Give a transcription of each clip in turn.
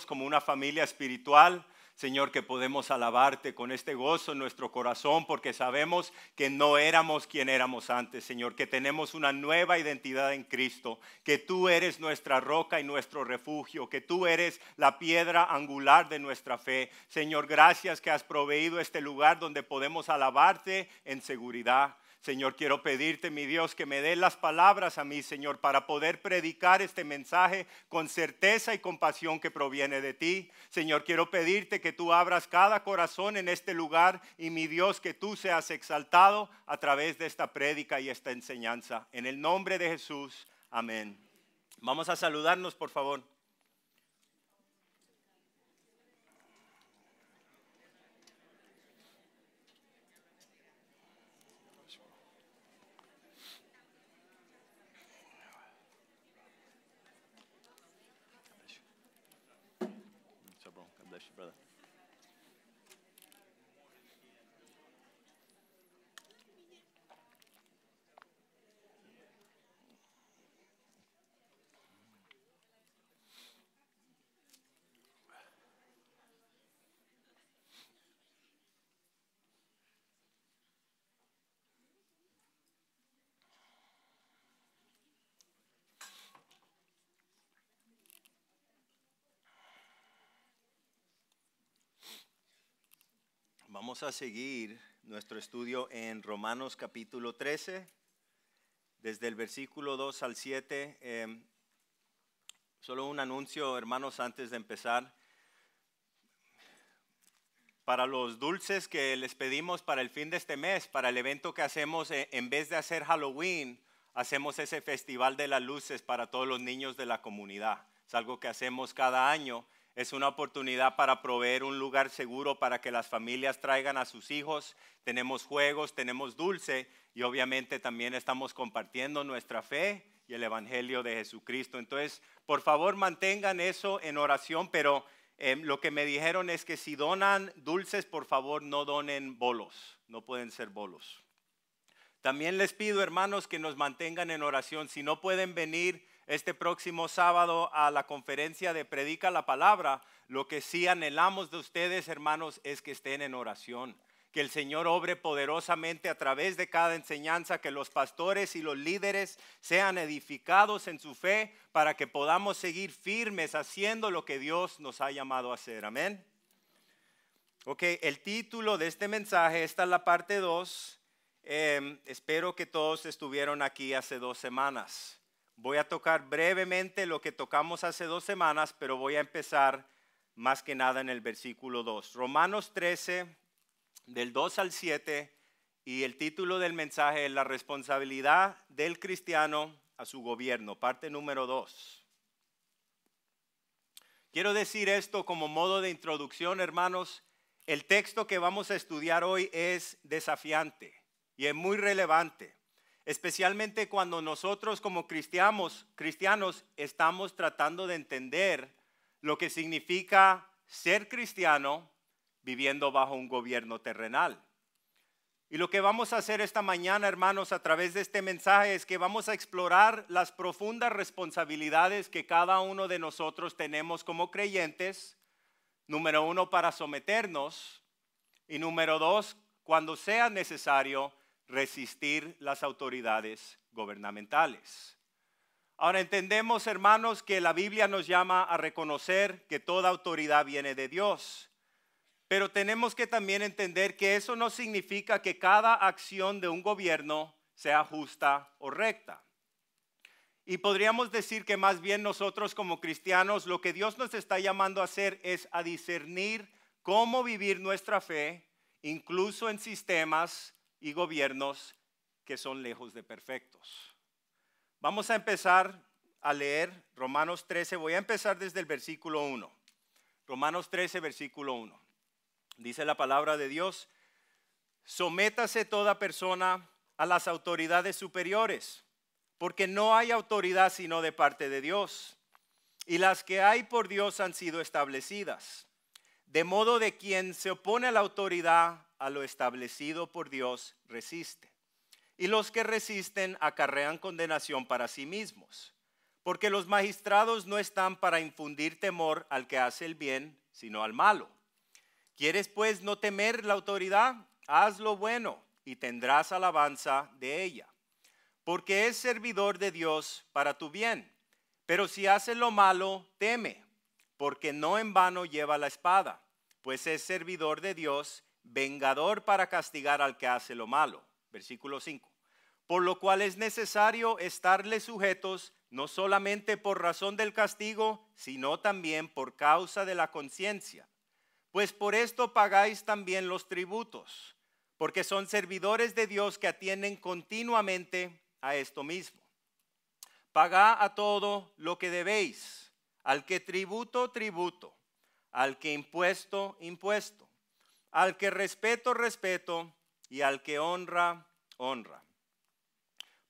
amigos, como una familia espiritual. Señor, que podemos alabarte con este gozo en nuestro corazón porque sabemos que no éramos quien éramos antes, Señor, que tenemos una nueva identidad en Cristo, que tú eres nuestra roca y nuestro refugio, que tú eres la piedra angular de nuestra fe. Señor, gracias que has proveído este lugar donde podemos alabarte en seguridad. Señor, quiero pedirte, mi Dios, que me dé las palabras a mí, Señor, para poder predicar este mensaje con certeza y compasión que proviene de ti. Señor, quiero pedirte que tú abras cada corazón en este lugar y, mi Dios, que tú seas exaltado a través de esta prédica y esta enseñanza. En el nombre de Jesús, amén. Vamos a saludarnos, por favor. God bless you, brother. Vamos a seguir nuestro estudio en Romanos capítulo 13, desde el versículo 2 al 7. Solo un anuncio, hermanos, antes de empezar. Para los dulces que les pedimos para el fin de este mes, para el evento que hacemos, en vez de hacer Halloween, hacemos ese festival de las luces para todos los niños de la comunidad. Es algo que hacemos cada año. Es una oportunidad para proveer un lugar seguro para que las familias traigan a sus hijos. Tenemos juegos, tenemos dulce y obviamente también estamos compartiendo nuestra fe y el Evangelio de Jesucristo. Entonces, por favor, mantengan eso en oración, pero lo que me dijeron es que si donan dulces, por favor, no donen bolos. No pueden ser bolos. También les pido, hermanos, que nos mantengan en oración. Si no pueden venir este próximo sábado a la conferencia de Predica la Palabra, lo que sí anhelamos de ustedes, hermanos, es que estén en oración. Que el Señor obre poderosamente a través de cada enseñanza, que los pastores y los líderes sean edificados en su fe para que podamos seguir firmes haciendo lo que Dios nos ha llamado a hacer. Amén. Ok, el título de este mensaje, esta es la parte 2. Espero que todos estuvieron aquí hace 2 semanas. Voy a tocar brevemente lo que tocamos hace 2 semanas, pero voy a empezar más que nada en el versículo 2. Romanos 13, del 2 al 7, y el título del mensaje es la responsabilidad del cristiano a su gobierno, parte número 2. Quiero decir esto como modo de introducción, hermanos. El texto que vamos a estudiar hoy es desafiante y es muy relevante, especialmente cuando nosotros como cristianos estamos tratando de entender lo que significa ser cristiano viviendo bajo un gobierno terrenal. Y lo que vamos a hacer esta mañana, hermanos, a través de este mensaje es que vamos a explorar las profundas responsabilidades que cada uno de nosotros tenemos como creyentes. Número 1, para someternos, y número 2, cuando sea necesario, resistir las autoridades gubernamentales. Ahora entendemos, hermanos, que la Biblia nos llama a reconocer que toda autoridad viene de Dios. Pero tenemos que también entender que eso no significa que cada acción de un gobierno sea justa o recta. Y podríamos decir que más bien nosotros como cristianos lo que Dios nos está llamando a hacer es a discernir cómo vivir nuestra fe, incluso en sistemas y gobiernos que son lejos de perfectos. Vamos a empezar a leer Romanos 13. Voy a empezar desde el versículo 1. Romanos 13, versículo 1. Dice la palabra de Dios: sométase toda persona a las autoridades superiores, porque no hay autoridad sino de parte de Dios, y las que hay por Dios han sido establecidas. De modo de quien se opone a la autoridad, a lo establecido por Dios, resiste. Y los que resisten acarrean condenación para sí mismos, porque los magistrados no están para infundir temor al que hace el bien, sino al malo. ¿Quieres pues no temer la autoridad? Haz lo bueno y tendrás alabanza de ella, porque es servidor de Dios para tu bien. Pero si haces lo malo, teme, porque no en vano lleva la espada, pues es servidor de Dios, vengador para castigar al que hace lo malo. Versículo 5. Por lo cual es necesario estarle sujetos, no solamente por razón del castigo, sino también por causa de la conciencia. Pues por esto pagáis también los tributos, porque son servidores de Dios que atienden continuamente a esto mismo. Pagad a todo lo que debéis, al que tributo, tributo, al que impuesto, impuesto, al que respeto, respeto, y al que honra, honra.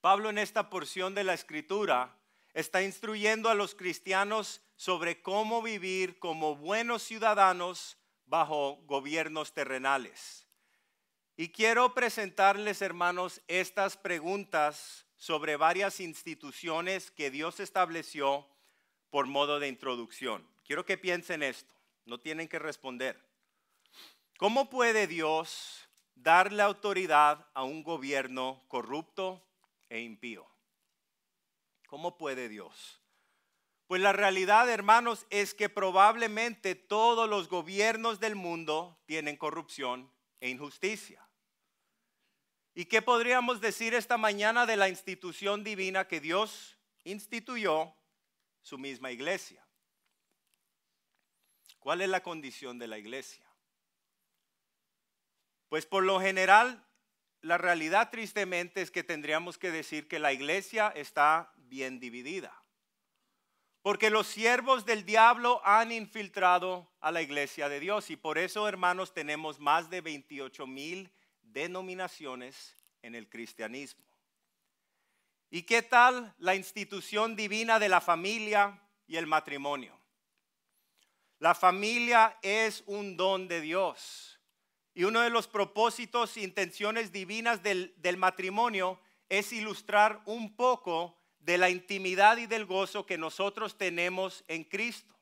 Pablo en esta porción de la Escritura está instruyendo a los cristianos sobre cómo vivir como buenos ciudadanos bajo gobiernos terrenales. Y quiero presentarles, hermanos, estas preguntas sobre varias instituciones que Dios estableció por modo de introducción. Quiero que piensen esto, no tienen que responder. ¿Cómo puede Dios darle autoridad a un gobierno corrupto e impío? ¿Cómo puede Dios? Pues la realidad, hermanos, es que probablemente todos los gobiernos del mundo tienen corrupción e injusticia. ¿Y qué podríamos decir esta mañana de la institución divina que Dios instituyó, su misma iglesia? ¿Cuál es la condición de la iglesia? Pues por lo general, la realidad tristemente es que tendríamos que decir que la iglesia está bien dividida. Porque los siervos del diablo han infiltrado a la iglesia de Dios. Y por eso, hermanos, tenemos más de 28,000 denominaciones en el cristianismo. ¿Y qué tal la institución divina de la familia y el matrimonio? La familia es un don de Dios. Y uno de los propósitos e intenciones divinas del matrimonio es ilustrar un poco de la intimidad y del gozo que nosotros tenemos en Cristo.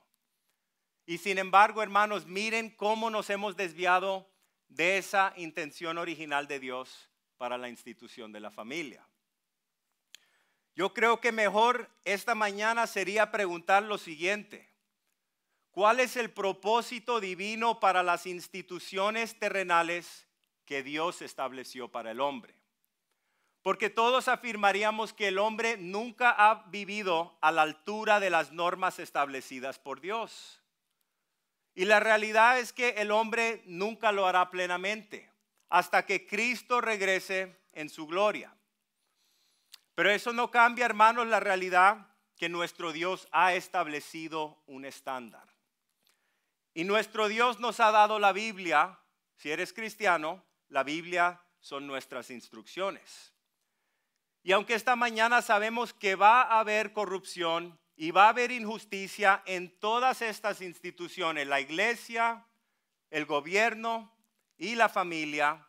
Y sin embargo, hermanos, miren cómo nos hemos desviado de esa intención original de Dios para la institución de la familia. Yo creo que mejor esta mañana sería preguntar lo siguiente: ¿cuál es el propósito divino para las instituciones terrenales que Dios estableció para el hombre? Porque todos afirmaríamos que el hombre nunca ha vivido a la altura de las normas establecidas por Dios. Y la realidad es que el hombre nunca lo hará plenamente hasta que Cristo regrese en su gloria. Pero eso no cambia, hermanos, la realidad que nuestro Dios ha establecido un estándar. Y nuestro Dios nos ha dado la Biblia. Si eres cristiano, la Biblia son nuestras instrucciones. Y aunque esta mañana sabemos que va a haber corrupción y va a haber injusticia en todas estas instituciones, la iglesia, el gobierno y la familia,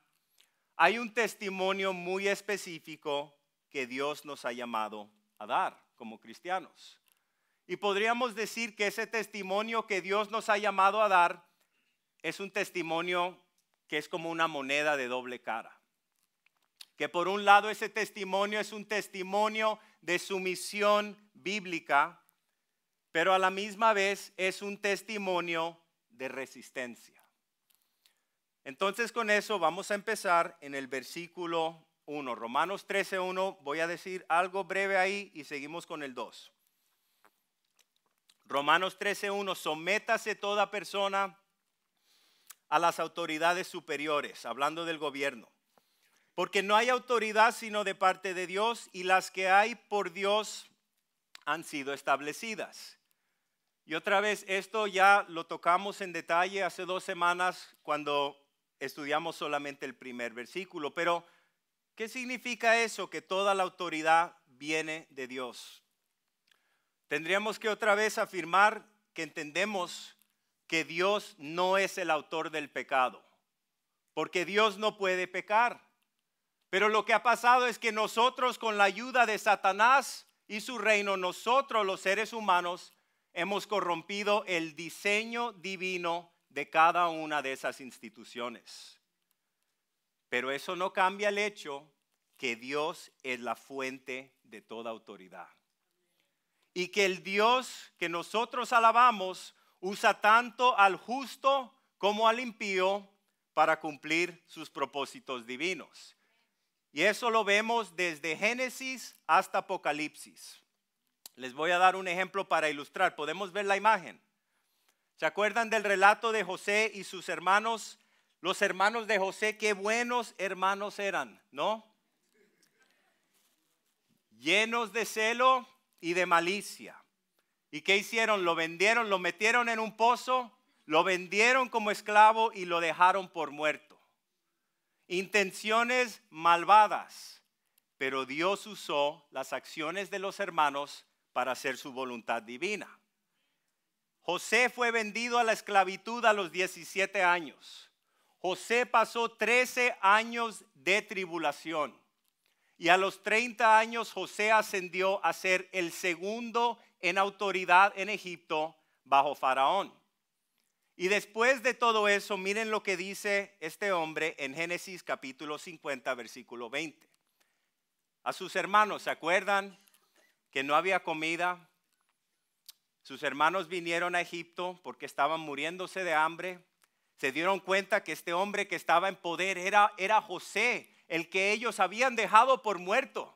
hay un testimonio muy específico que Dios nos ha llamado a dar como cristianos. Y podríamos decir que ese testimonio que Dios nos ha llamado a dar es un testimonio que es como una moneda de doble cara. Que por un lado ese testimonio es un testimonio de sumisión bíblica, pero a la misma vez es un testimonio de resistencia. Entonces con eso vamos a empezar en el versículo 1. Romanos 13:1, voy a decir algo breve ahí y seguimos con el 2. Romanos 13:1, sométase toda persona a las autoridades superiores, hablando del gobierno. Porque no hay autoridad sino de parte de Dios, y las que hay por Dios han sido establecidas. Y otra vez, esto ya lo tocamos en detalle hace 2 semanas cuando estudiamos solamente el primer versículo. Pero, ¿qué significa eso? Que toda la autoridad viene de Dios. Tendríamos que otra vez afirmar que entendemos que Dios no es el autor del pecado, porque Dios no puede pecar. Pero lo que ha pasado es que nosotros, con la ayuda de Satanás y su reino, nosotros los seres humanos hemos corrompido el diseño divino de cada una de esas instituciones. Pero eso no cambia el hecho que Dios es la fuente de toda autoridad. Y que el Dios que nosotros alabamos usa tanto al justo como al impío para cumplir sus propósitos divinos. Y eso lo vemos desde Génesis hasta Apocalipsis. Les voy a dar un ejemplo para ilustrar. ¿Podemos ver la imagen? ¿Se acuerdan del relato de José y sus hermanos? Los hermanos de José, qué buenos hermanos eran, ¿no? Llenos de celo y de malicia. ¿Y qué hicieron? Lo vendieron, lo metieron en un pozo, lo vendieron como esclavo y lo dejaron por muerto. Intenciones malvadas, pero Dios usó las acciones de los hermanos para hacer su voluntad divina. José fue vendido a la esclavitud a los 17 años. José pasó 13 años de tribulación. Y a los 30 años José ascendió a ser el segundo en autoridad en Egipto bajo Faraón. Y después de todo eso, miren lo que dice este hombre en Génesis capítulo 50, versículo 20. A sus hermanos, ¿se acuerdan que no había comida? Sus hermanos vinieron a Egipto porque estaban muriéndose de hambre. Se dieron cuenta que este hombre que estaba en poder era José, el que ellos habían dejado por muerto.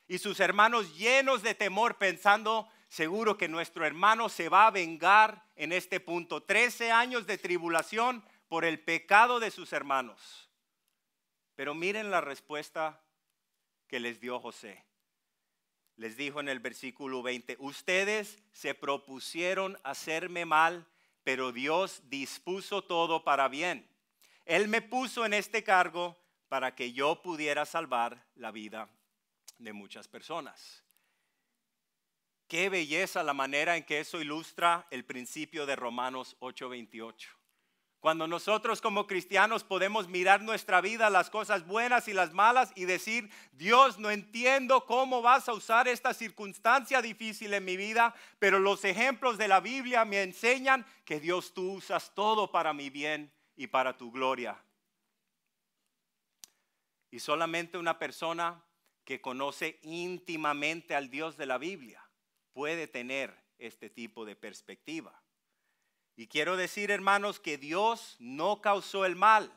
Y sus hermanos llenos de temor pensando, seguro que nuestro hermano se va a vengar en este punto. 13 años de tribulación por el pecado de sus hermanos. Pero miren la respuesta que les dio José. Les dijo en el versículo 20, ustedes se propusieron hacerme mal, pero Dios dispuso todo para bien. Él me puso en este cargo para que yo pudiera salvar la vida de muchas personas. Qué belleza la manera en que eso ilustra el principio de Romanos 8:28. Cuando nosotros como cristianos podemos mirar nuestra vida, las cosas buenas y las malas y decir, Dios, no entiendo cómo vas a usar esta circunstancia difícil en mi vida, pero los ejemplos de la Biblia me enseñan que Dios, tú usas todo para mi bien y para tu gloria. Y solamente una persona que conoce íntimamente al Dios de la Biblia puede tener este tipo de perspectiva. Y quiero decir, hermanos, que Dios no causó el mal,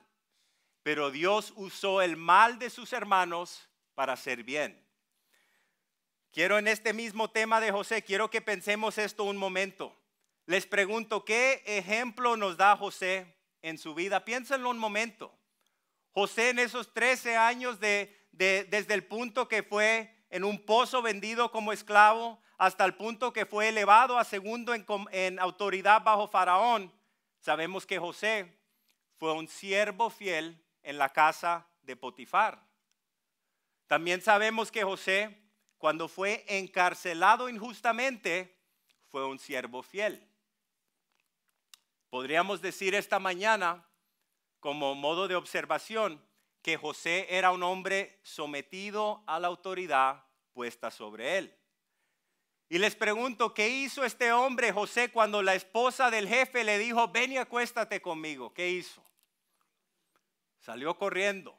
pero Dios usó el mal de sus hermanos para hacer bien. Quiero en este mismo tema de José, quiero que pensemos esto un momento. Les pregunto, ¿qué ejemplo nos da José en su vida? Piénsenlo un momento. José en esos 13 años desde el punto que fue en un pozo vendido como esclavo hasta el punto que fue elevado a segundo en autoridad bajo Faraón. Sabemos que José fue un siervo fiel en la casa de Potifar. También sabemos que José, cuando fue encarcelado injustamente, fue un siervo fiel. Podríamos decir esta mañana, como modo de observación, que José era un hombre sometido a la autoridad puesta sobre él. Y les pregunto, ¿qué hizo este hombre José cuando la esposa del jefe le dijo, ven y acuéstate conmigo? ¿Qué hizo? Salió corriendo,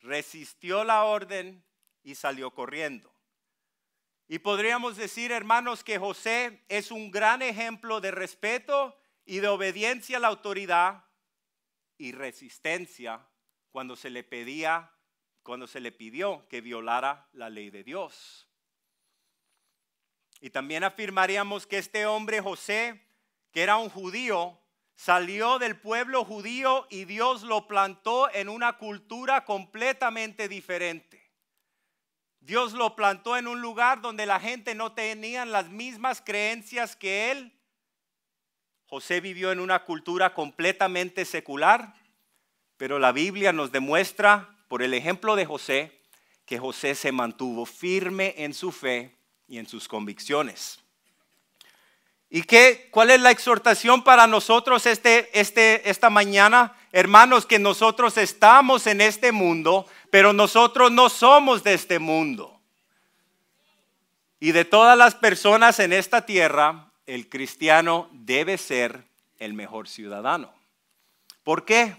resistió la orden y salió corriendo. Y podríamos decir, hermanos, que José es un gran ejemplo de respeto y de obediencia a la autoridad y resistencia cuando se le pidió que violara la ley de Dios. Y también afirmaríamos que este hombre José, que era un judío, salió del pueblo judío y Dios lo plantó en una cultura completamente diferente. Dios lo plantó en un lugar donde la gente no tenía las mismas creencias que él. José vivió en una cultura completamente secular, pero la Biblia nos demuestra, por el ejemplo de José, que José se mantuvo firme en su fe y en sus convicciones. ¿Y cuál es la exhortación para nosotros esta mañana? Hermanos, que nosotros estamos en este mundo, pero nosotros no somos de este mundo. Y de todas las personas en esta tierra, el cristiano debe ser el mejor ciudadano. ¿Por qué?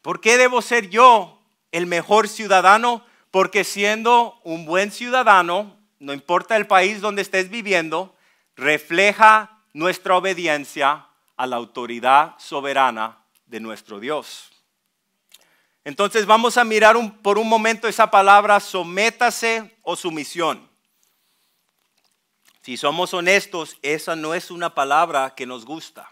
¿Por qué debo ser yo el mejor ciudadano? Porque siendo un buen ciudadano, no importa el país donde estés viviendo, refleja nuestra obediencia a la autoridad soberana de nuestro Dios. Entonces vamos a mirar por un momento esa palabra sométase o sumisión. Si somos honestos, esa no es una palabra que nos gusta.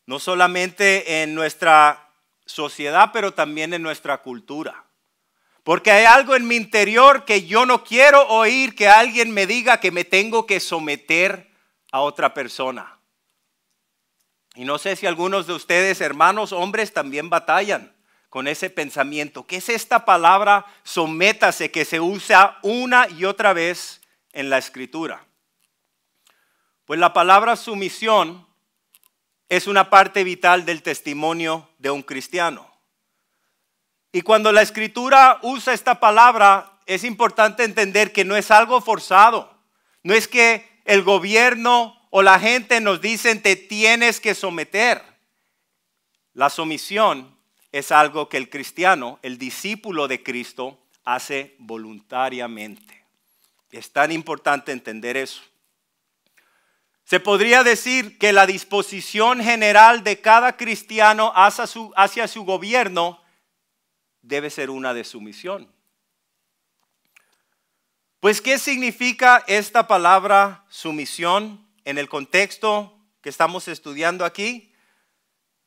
No solamente en nuestra sociedad, pero también en nuestra cultura. Porque hay algo en mi interior que yo no quiero oír que alguien me diga que me tengo que someter a otra persona. Y no sé si algunos de ustedes, hermanos, hombres, también batallan con ese pensamiento. ¿Qué es esta palabra sométase que se usa una y otra vez en la Escritura? Pues la palabra sumisión es una parte vital del testimonio de un cristiano. Y cuando la Escritura usa esta palabra, es importante entender que no es algo forzado. No es que el gobierno o la gente nos dicen te tienes que someter. La sumisión es algo que el cristiano, el discípulo de Cristo, hace voluntariamente. Es tan importante entender eso. Se podría decir que la disposición general de cada cristiano hacia su gobierno debe ser una de sumisión. Pues, ¿qué significa esta palabra sumisión en el contexto que estamos estudiando aquí?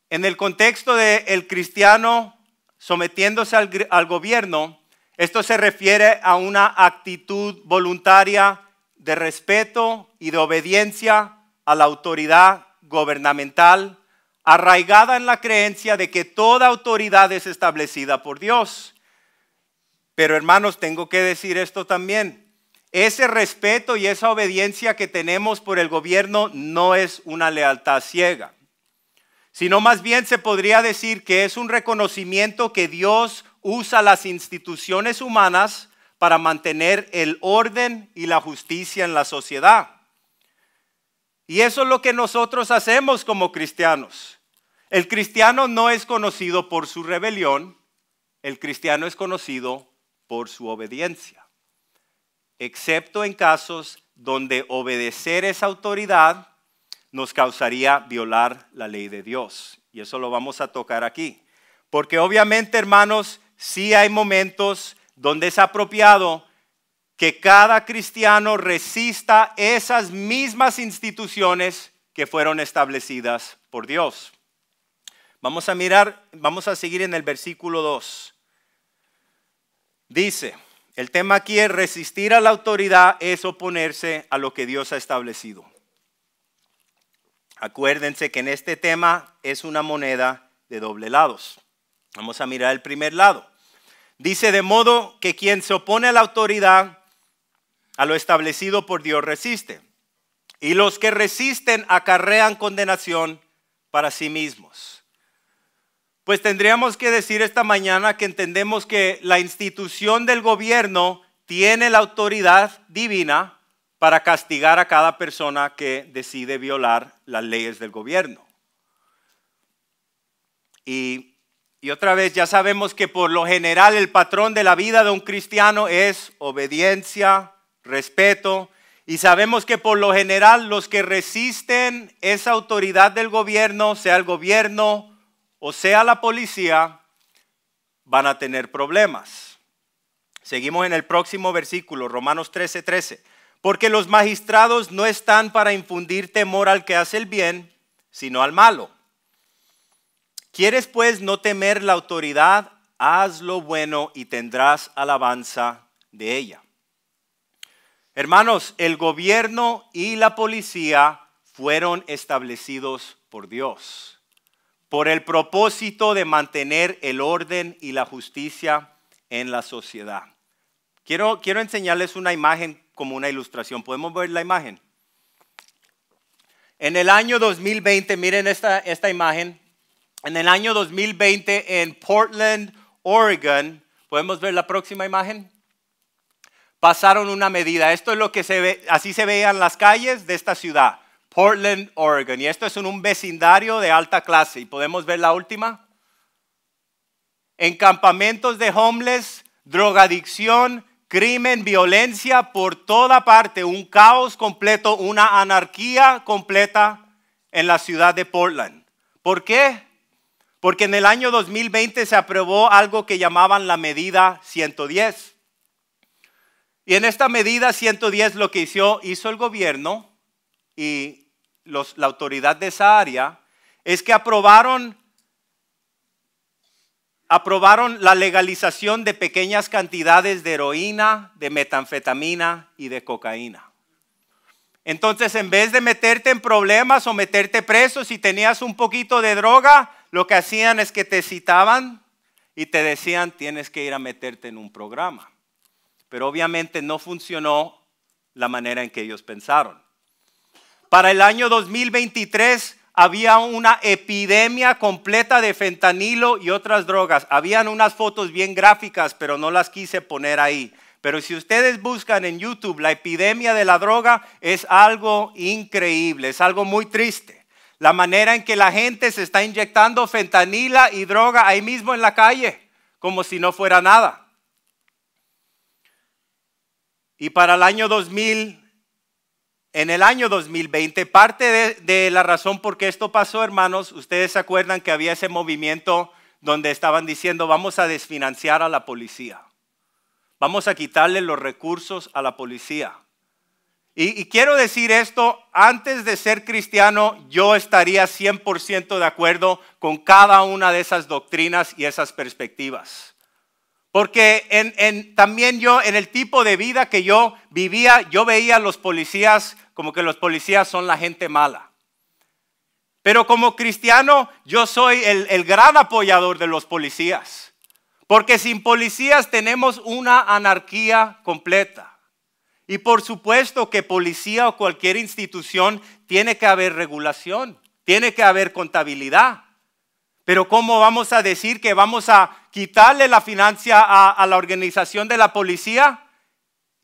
En el contexto del cristiano sometiéndose al gobierno, esto se refiere a una actitud voluntaria de respeto y de obediencia a la autoridad gubernamental, arraigada en la creencia de que toda autoridad es establecida por Dios. Pero hermanos, tengo que decir esto también. Ese respeto y esa obediencia que tenemos por el gobierno no es una lealtad ciega, sino más bien se podría decir que es un reconocimiento que Dios usa las instituciones humanas para mantener el orden y la justicia en la sociedad. Y eso es lo que nosotros hacemos como cristianos. El cristiano no es conocido por su rebelión, el cristiano es conocido por su obediencia, excepto en casos donde obedecer esa autoridad nos causaría violar la ley de Dios. Y eso lo vamos a tocar aquí. Porque obviamente, hermanos, sí hay momentos donde es apropiado que cada cristiano resista esas mismas instituciones que fueron establecidas por Dios. Vamos a seguir en el versículo 2. Dice, el tema aquí es resistir a la autoridad, es oponerse a lo que Dios ha establecido. Acuérdense que en este tema es una moneda de doble lados. Vamos a mirar el primer lado. Dice, de modo que quien se opone a la autoridad, a lo establecido por Dios, resiste. Y los que resisten acarrean condenación para sí mismos. Pues tendríamos que decir esta mañana que entendemos que la institución del gobierno tiene la autoridad divina para castigar a cada persona que decide violar las leyes del gobierno. Y otra vez ya sabemos que por lo general el patrón de la vida de un cristiano es obediencia, respeto, y sabemos que por lo general los que resisten esa autoridad del gobierno, sea el gobierno o sea la policía, van a tener problemas. Seguimos en el próximo versículo, Romanos 13:13. Porque los magistrados no están para infundir temor al que hace el bien, sino al malo. ¿Quieres pues no temer la autoridad? Haz lo bueno y tendrás alabanza de ella. Hermanos, el gobierno y la policía fueron establecidos por Dios, por el propósito de mantener el orden y la justicia en la sociedad. Quiero enseñarles una imagen como una ilustración. ¿Podemos ver la imagen? En el año 2020, miren esta imagen. En el año 2020 en Portland, Oregon, ¿podemos ver la próxima imagen? pasaron una medida. Esto es lo que se ve, así se veían las calles de esta ciudad, Portland, Oregon. Y esto es en un vecindario de alta clase. Y podemos ver la última. En campamentos de homeless, drogadicción, crimen, violencia por toda parte, un caos completo, una anarquía completa en la ciudad de Portland. ¿Por qué? Porque en el año 2020 se aprobó algo que llamaban la medida 110. Y en esta medida 110 lo que hizo el gobierno y la autoridad de esa área es que aprobaron la legalización de pequeñas cantidades de heroína, de metanfetamina y de cocaína. Entonces, en vez de meterte en problemas o meterte preso si tenías un poquito de droga, lo que hacían es que te citaban y te decían tienes que ir a meterte en un programa. Pero obviamente no funcionó la manera en que ellos pensaron. Para el año 2023 había una epidemia completa de fentanilo y otras drogas. Habían unas fotos bien gráficas, pero no las quise poner ahí. Pero si ustedes buscan en YouTube, la epidemia de la droga es algo increíble, es algo muy triste. La manera en que la gente se está inyectando fentanila y droga ahí mismo en la calle, como si no fuera nada. Y para el año 2020, parte de la razón por qué esto pasó, hermanos, ustedes se acuerdan que había ese movimiento donde estaban diciendo vamos a desfinanciar a la policía. Vamos a quitarle los recursos a la policía. Y quiero decir esto, antes de ser cristiano, yo estaría 100% de acuerdo con cada una de esas doctrinas y esas perspectivas. Porque también yo, en el tipo de vida que yo vivía, yo veía a los policías como que los policías son la gente mala. Pero como cristiano, yo soy el gran apoyador de los policías. Porque sin policías tenemos una anarquía completa. Y por supuesto que policía o cualquier institución tiene que haber regulación, tiene que haber contabilidad. Pero ¿cómo vamos a decir que vamos a quitarle la financia a la organización de la policía?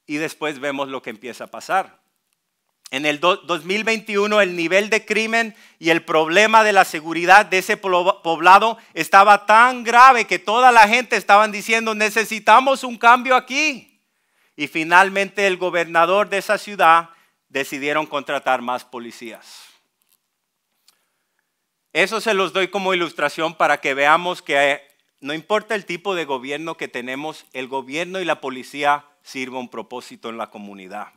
Y después vemos lo que empieza a pasar. En el 2021 el nivel de crimen y el problema de la seguridad de ese poblado estaba tan grave que toda la gente estaban diciendo necesitamos un cambio aquí. Y finalmente el gobernador de esa ciudad decidieron contratar más policías. Eso se los doy como ilustración para que veamos que no importa el tipo de gobierno que tenemos, el gobierno y la policía sirven un propósito en la comunidad.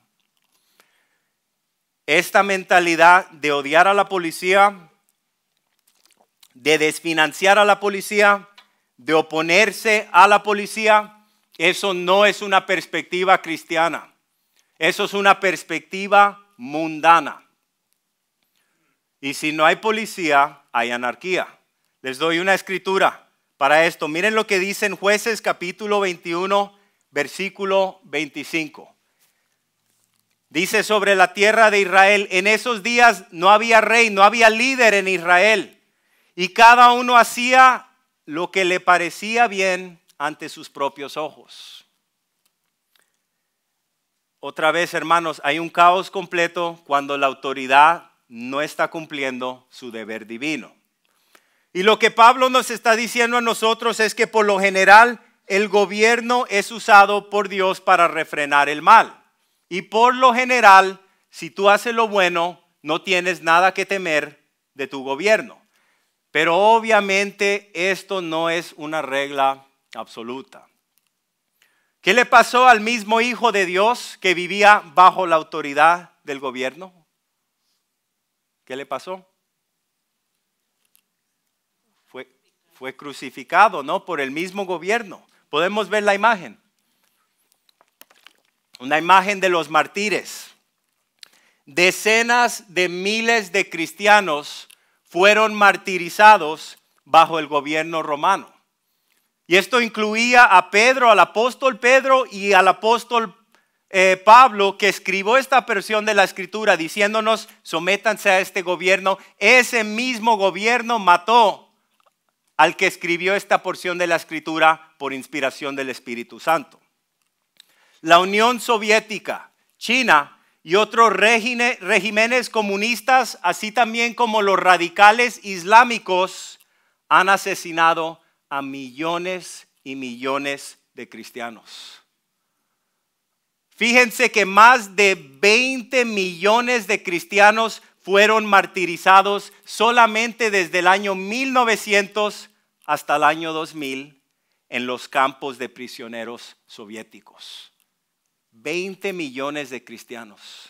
Esta mentalidad de odiar a la policía, de desfinanciar a la policía, de oponerse a la policía, eso no es una perspectiva cristiana. Eso es una perspectiva mundana. Y si no hay policía, hay anarquía. Les doy una escritura para esto. Miren lo que dice en Jueces capítulo 21, versículo 25. Dice sobre la tierra de Israel, en esos días no había rey, no había líder en Israel. Y cada uno hacía lo que le parecía bien ante sus propios ojos. Otra vez, hermanos, hay un caos completo cuando la autoridad no está cumpliendo su deber divino. Y lo que Pablo nos está diciendo a nosotros es que por lo general el gobierno es usado por Dios para refrenar el mal. Y por lo general, si tú haces lo bueno, no tienes nada que temer de tu gobierno. Pero obviamente esto no es una regla absoluta. ¿Qué le pasó al mismo Hijo de Dios que vivía bajo la autoridad del gobierno? ¿Qué le pasó? Fue crucificado, ¿no? Por el mismo gobierno. Podemos ver la imagen. Una imagen de los mártires. Decenas de miles de cristianos fueron martirizados bajo el gobierno romano. Y esto incluía a Pedro, al apóstol Pedro y al apóstol Pablo, que escribió esta versión de la escritura diciéndonos, sométanse a este gobierno. Ese mismo gobierno mató al que escribió esta porción de la escritura por inspiración del Espíritu Santo. la Unión Soviética, China y otros regímenes comunistas, así también como los radicales islámicos, han asesinado a millones y millones de cristianos. Fíjense que más de 20 millones de cristianos fueron martirizados solamente desde el año 1900 hasta el año 2000 en los campos de prisioneros soviéticos. 20 millones de cristianos.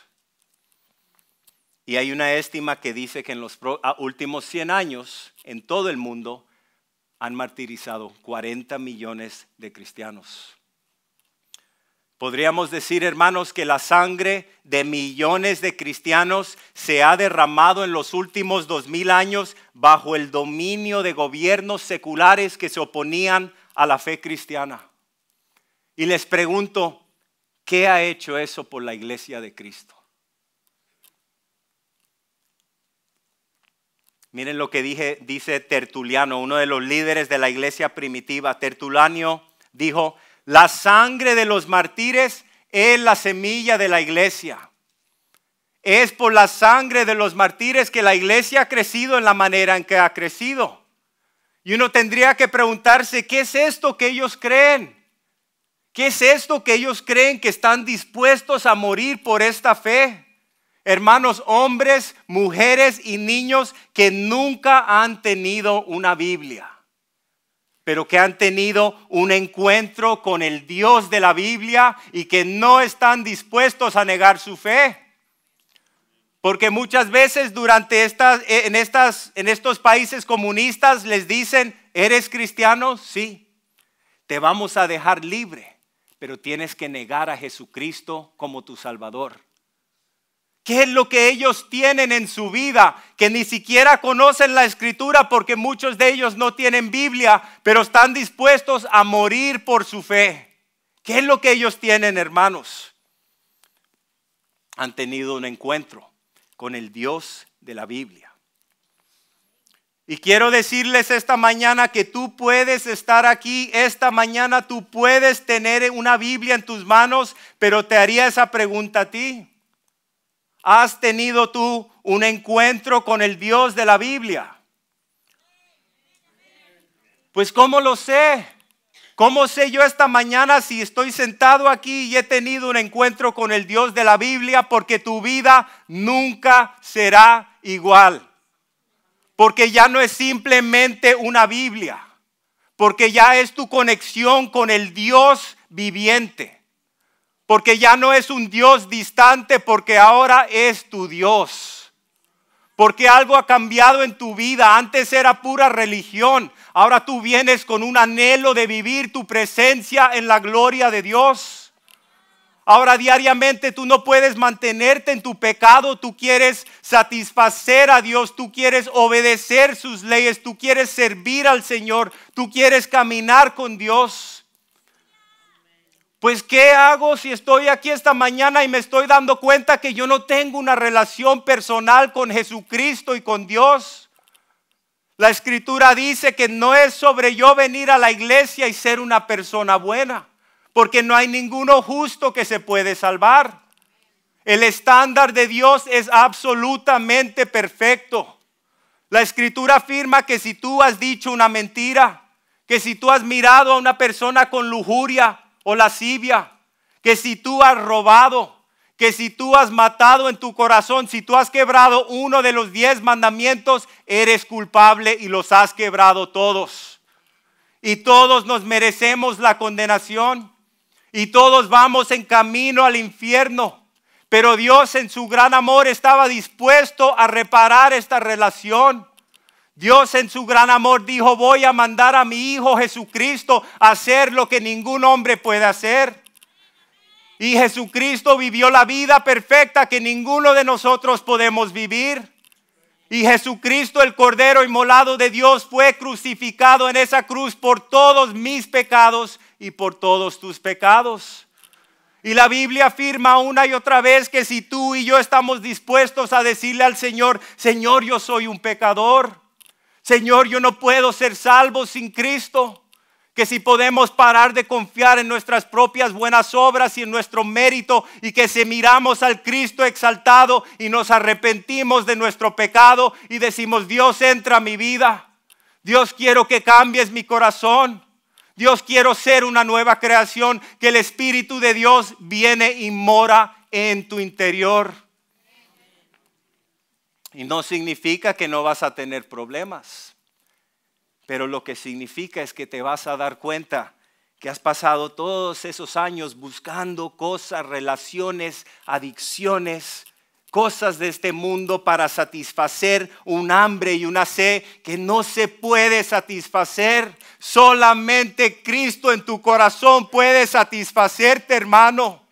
Y hay una estima que dice que en los últimos 100 años en todo el mundo han martirizado 40 millones de cristianos. Podríamos decir, hermanos, que la sangre de millones de cristianos se ha derramado en los últimos 2000 años bajo el dominio de gobiernos seculares que se oponían a la fe cristiana. Y les pregunto, ¿qué ha hecho eso por la iglesia de Cristo? Miren lo que dice Tertuliano, uno de los líderes de la iglesia primitiva. Tertuliano dijo: la sangre de los mártires es la semilla de la iglesia. Es por la sangre de los mártires que la iglesia ha crecido en la manera en que ha crecido. Y uno tendría que preguntarse, ¿qué es esto que ellos creen? ¿Qué es esto que ellos creen que están dispuestos a morir por esta fe? Hermanos, hombres, mujeres y niños que nunca han tenido una Biblia, pero que han tenido un encuentro con el Dios de la Biblia y que no están dispuestos a negar su fe. Porque muchas veces en estos países comunistas les dicen, ¿eres cristiano? Sí, te vamos a dejar libre, pero tienes que negar a Jesucristo como tu Salvador. ¿Qué es lo que ellos tienen en su vida? Que ni siquiera conocen la Escritura, porque muchos de ellos no tienen Biblia, pero están dispuestos a morir por su fe. ¿Qué es lo que ellos tienen, hermanos? Han tenido un encuentro con el Dios de la Biblia. Y quiero decirles esta mañana que tú puedes estar aquí, esta mañana tú puedes tener una Biblia en tus manos, pero te haría esa pregunta a ti. ¿Has tenido tú un encuentro con el Dios de la Biblia? Pues ¿cómo lo sé? ¿Cómo sé yo esta mañana si estoy sentado aquí y he tenido un encuentro con el Dios de la Biblia? Porque tu vida nunca será igual. Porque ya no es simplemente una Biblia. Porque ya es tu conexión con el Dios viviente. Porque ya no es un Dios distante, porque ahora es tu Dios. Porque algo ha cambiado en tu vida. Antes era pura religión. Ahora tú vienes con un anhelo de vivir tu presencia en la gloria de Dios. Ahora diariamente tú no puedes mantenerte en tu pecado. Tú quieres satisfacer a Dios. Tú quieres obedecer sus leyes. Tú quieres servir al Señor. Tú quieres caminar con Dios. Pues ¿qué hago si estoy aquí esta mañana y me estoy dando cuenta que yo no tengo una relación personal con Jesucristo y con Dios? La Escritura dice que no es sobre yo venir a la iglesia y ser una persona buena, porque no hay ninguno justo que se puede salvar. El estándar de Dios es absolutamente perfecto. La Escritura afirma que si tú has dicho una mentira, que si tú has mirado a una persona con lujuria o lascivia, que si tú has robado, que si tú has matado en tu corazón, si tú has quebrado uno de los 10 mandamientos, eres culpable y los has quebrado todos. Y todos nos merecemos la condenación y todos vamos en camino al infierno. Pero Dios en su gran amor estaba dispuesto a reparar esta relación. Dios en su gran amor dijo, voy a mandar a mi Hijo Jesucristo a hacer lo que ningún hombre puede hacer. Y Jesucristo vivió la vida perfecta que ninguno de nosotros podemos vivir. Y Jesucristo, el Cordero inmolado de Dios, fue crucificado en esa cruz por todos mis pecados y por todos tus pecados. Y la Biblia afirma una y otra vez que si tú y yo estamos dispuestos a decirle al Señor, Señor, yo soy un pecador. Señor, yo no puedo ser salvo sin Cristo. Que si podemos parar de confiar en nuestras propias buenas obras y en nuestro mérito, y que si miramos al Cristo exaltado y nos arrepentimos de nuestro pecado y decimos: Dios, entra a mi vida. Dios, quiero que cambies mi corazón. Dios, quiero ser una nueva creación. Que el Espíritu de Dios viene y mora en tu interior. Y no significa que no vas a tener problemas. Pero lo que significa es que te vas a dar cuenta que has pasado todos esos años buscando cosas, relaciones, adicciones, cosas de este mundo para satisfacer un hambre y una sed que no se puede satisfacer. Solamente Cristo en tu corazón puede satisfacerte, hermano.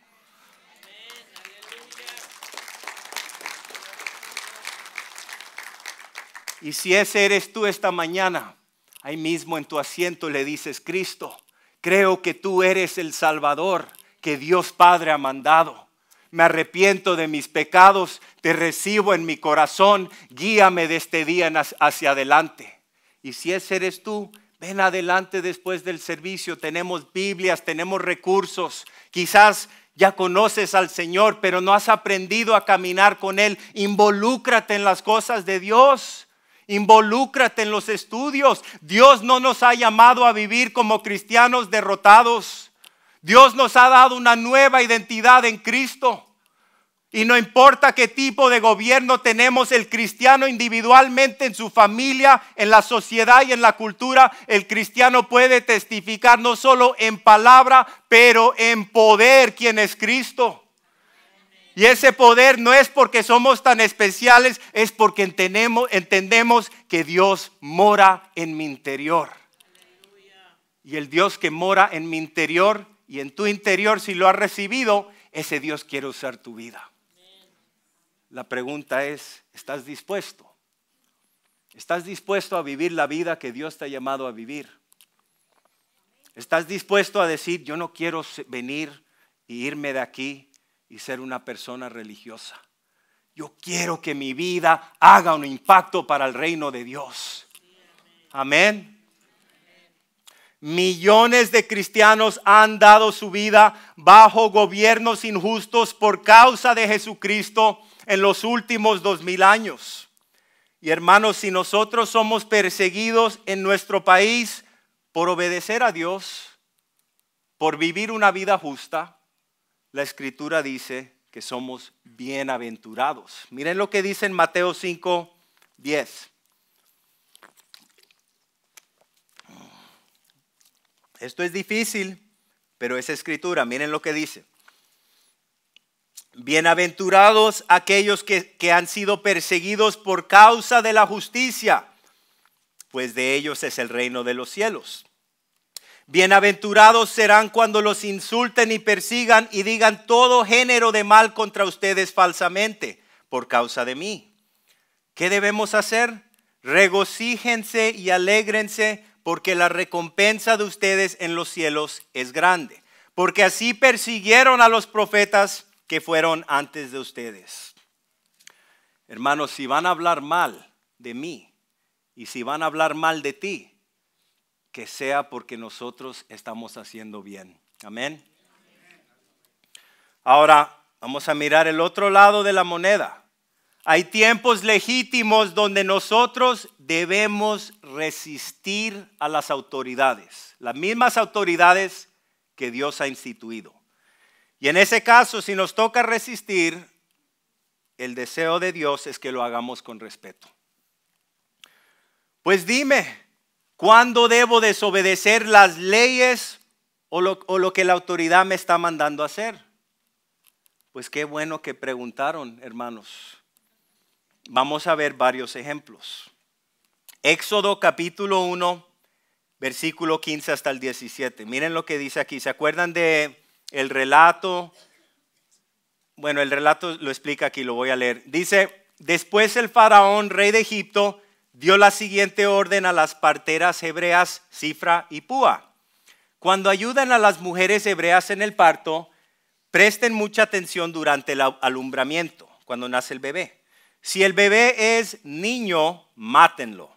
Y si ese eres tú esta mañana, ahí mismo en tu asiento le dices: Cristo, creo que tú eres el Salvador que Dios Padre ha mandado. Me arrepiento de mis pecados, te recibo en mi corazón, guíame de este día hacia adelante. Y si ese eres tú, ven adelante después del servicio. Tenemos Biblias, tenemos recursos. Quizás ya conoces al Señor, pero no has aprendido a caminar con Él. Involúcrate en las cosas de Dios. Involúcrate en los estudios. Dios no nos ha llamado a vivir como cristianos derrotados. Dios nos ha dado una nueva identidad en Cristo. Y no importa qué tipo de gobierno tenemos, el cristiano individualmente, en su familia, en la sociedad y en la cultura, el cristiano puede testificar no solo en palabra, pero en poder quién es Cristo. Y ese poder no es porque somos tan especiales, es porque entendemos que Dios mora en mi interior. Y el Dios que mora en mi interior y en tu interior, si lo has recibido, ese Dios quiere usar tu vida. La pregunta es: ¿estás dispuesto? ¿Estás dispuesto a vivir la vida que Dios te ha llamado a vivir? ¿Estás dispuesto a decir: yo no quiero venir y irme de aquí y ser una persona religiosa? Yo quiero que mi vida haga un impacto para el reino de Dios. Amén. Millones de cristianos han dado su vida bajo gobiernos injustos por causa de Jesucristo en los últimos 2000 años. Y hermanos, si nosotros somos perseguidos en nuestro país por obedecer a Dios, por vivir una vida justa, la Escritura dice que somos bienaventurados. Miren lo que dice en Mateo 5:10. Esto es difícil, pero es Escritura. Miren lo que dice: bienaventurados aquellos que han sido perseguidos por causa de la justicia, pues de ellos es el reino de los cielos. Bienaventurados serán cuando los insulten y persigan y digan todo género de mal contra ustedes falsamente por causa de mí. ¿Qué debemos hacer? Regocíjense y alégrense, porque la recompensa de ustedes en los cielos es grande. Porque así persiguieron a los profetas que fueron antes de ustedes. Hermanos, si van a hablar mal de mí y si van a hablar mal de ti, que sea porque nosotros estamos haciendo bien. Amén. Ahora vamos a mirar el otro lado de la moneda. Hay tiempos legítimos donde nosotros debemos resistir a las autoridades, las mismas autoridades que Dios ha instituido. Y en ese caso, si nos toca resistir, el deseo de Dios es que lo hagamos con respeto. Pues dime, ¿cuándo debo desobedecer las leyes o lo que la autoridad me está mandando a hacer? Pues qué bueno que preguntaron, hermanos. Vamos a ver varios ejemplos. Éxodo capítulo 1, versículo 15 hasta el 17. Miren lo que dice aquí. ¿Se acuerdan de el relato? Bueno, el relato lo explica aquí, lo voy a leer. Dice: después el faraón, rey de Egipto, dio la siguiente orden a las parteras hebreas Cifra y Púa. Cuando ayudan a las mujeres hebreas en el parto, presten mucha atención durante el alumbramiento, cuando nace el bebé. Si el bebé es niño, mátenlo.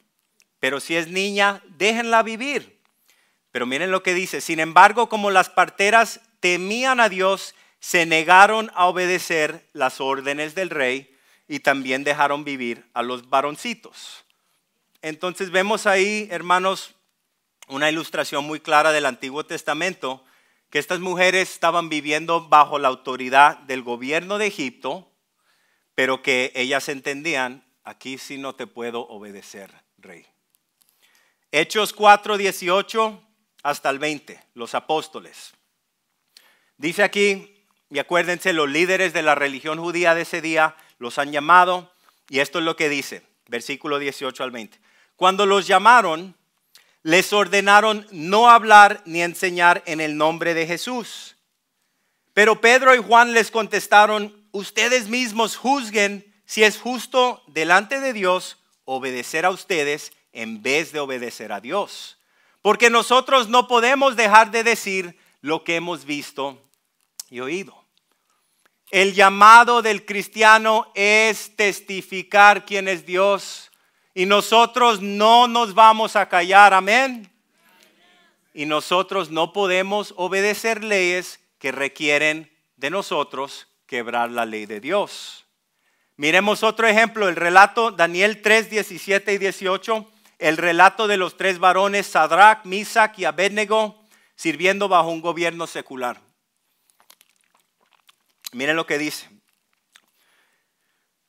Pero si es niña, déjenla vivir. Pero miren lo que dice. Sin embargo, como las parteras temían a Dios, se negaron a obedecer las órdenes del rey y también dejaron vivir a los varoncitos. Entonces vemos ahí, hermanos, una ilustración muy clara del Antiguo Testamento, que estas mujeres estaban viviendo bajo la autoridad del gobierno de Egipto, pero que ellas entendían, aquí sí no te puedo obedecer, rey. Hechos 4:18 hasta el 20, los apóstoles. Dice aquí, y acuérdense, los líderes de la religión judía de ese día los han llamado, y esto es lo que dice, versículo 18 al 20. Cuando los llamaron, les ordenaron no hablar ni enseñar en el nombre de Jesús. Pero Pedro y Juan les contestaron, ustedes mismos juzguen si es justo delante de Dios obedecer a ustedes en vez de obedecer a Dios. Porque nosotros no podemos dejar de decir lo que hemos visto y oído. El llamado del cristiano es testificar quién es Dios. Y nosotros no nos vamos a callar, amén. Y nosotros no podemos obedecer leyes que requieren de nosotros quebrar la ley de Dios. Miremos otro ejemplo, el relato Daniel 3, 17 y 18. El relato de los tres varones Sadrach, Misach y Abednego sirviendo bajo un gobierno secular. Miren lo que dice.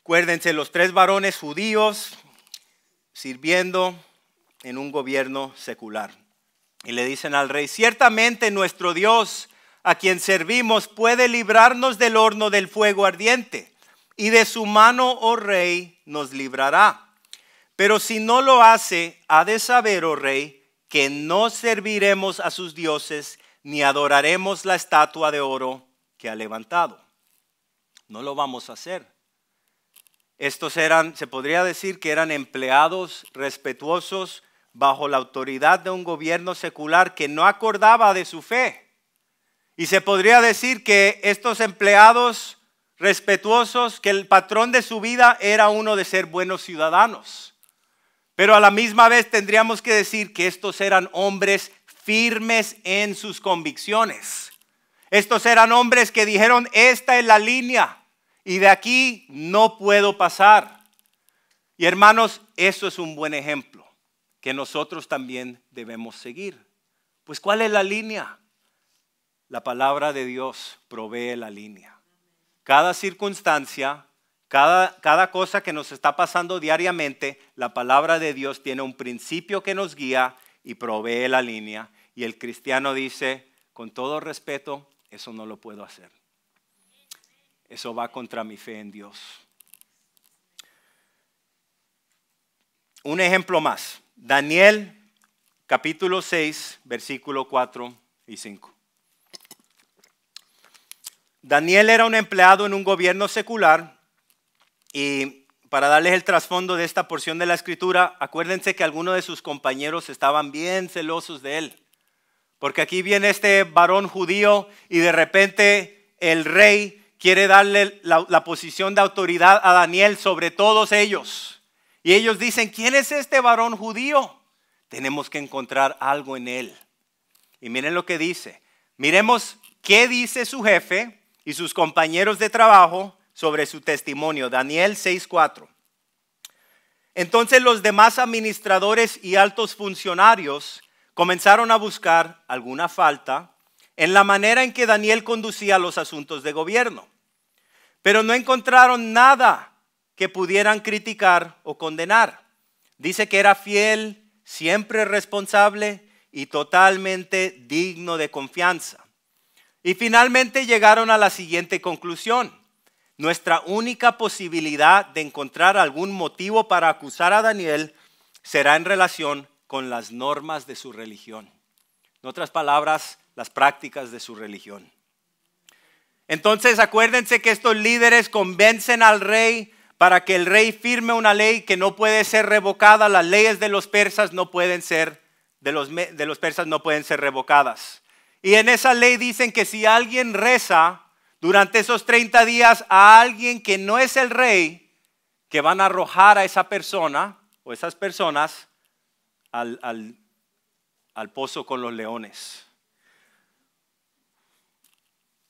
Acuérdense, los tres varones judíos sirviendo en un gobierno secular. Y le dicen al rey, ciertamente nuestro Dios, a quien servimos, puede librarnos del horno del fuego ardiente, y de su mano, oh rey, nos librará. Pero si no lo hace, ha de saber, oh rey, que no serviremos a sus dioses, ni adoraremos la estatua de oro que ha levantado. No lo vamos a hacer. Estos eran, se podría decir que eran empleados respetuosos bajo la autoridad de un gobierno secular que no acordaba de su fe. Y se podría decir que estos empleados respetuosos, que el patrón de su vida era uno de ser buenos ciudadanos. Pero a la misma vez tendríamos que decir que estos eran hombres firmes en sus convicciones. Estos eran hombres que dijeron, esta es la línea. Y de aquí no puedo pasar. Y hermanos, eso es un buen ejemplo que nosotros también debemos seguir. Pues ¿cuál es la línea? La palabra de Dios provee la línea. Cada circunstancia, cada cosa que nos está pasando diariamente, la palabra de Dios tiene un principio que nos guía y provee la línea. Y el cristiano dice, con todo respeto, eso no lo puedo hacer. Eso va contra mi fe en Dios. Un ejemplo más. Daniel capítulo 6, versículo 4 y 5. Daniel era un empleado en un gobierno secular y para darles el trasfondo de esta porción de la escritura, acuérdense que algunos de sus compañeros estaban bien celosos de él. Porque aquí viene este varón judío y de repente el rey quiere darle la posición de autoridad a Daniel sobre todos ellos. Y ellos dicen, ¿quién es este varón judío? Tenemos que encontrar algo en él. Y miren lo que dice. Miremos qué dice su jefe y sus compañeros de trabajo sobre su testimonio. Daniel 6:4. Entonces los demás administradores y altos funcionarios comenzaron a buscar alguna falta en la manera en que Daniel conducía los asuntos de gobierno. Pero no encontraron nada que pudieran criticar o condenar. Dice que era fiel, siempre responsable y totalmente digno de confianza. Y finalmente llegaron a la siguiente conclusión. Nuestra única posibilidad de encontrar algún motivo para acusar a Daniel será en relación con las normas de su religión. En otras palabras, las prácticas de su religión. Entonces acuérdense que estos líderes convencen al rey para que el rey firme una ley que no puede ser revocada. Las leyes de los persas no pueden ser, de los persas no pueden ser revocadas. Y en esa ley dicen que si alguien reza durante esos 30 días a alguien que no es el rey, que van a arrojar a esa persona o esas personas al al pozo con los leones.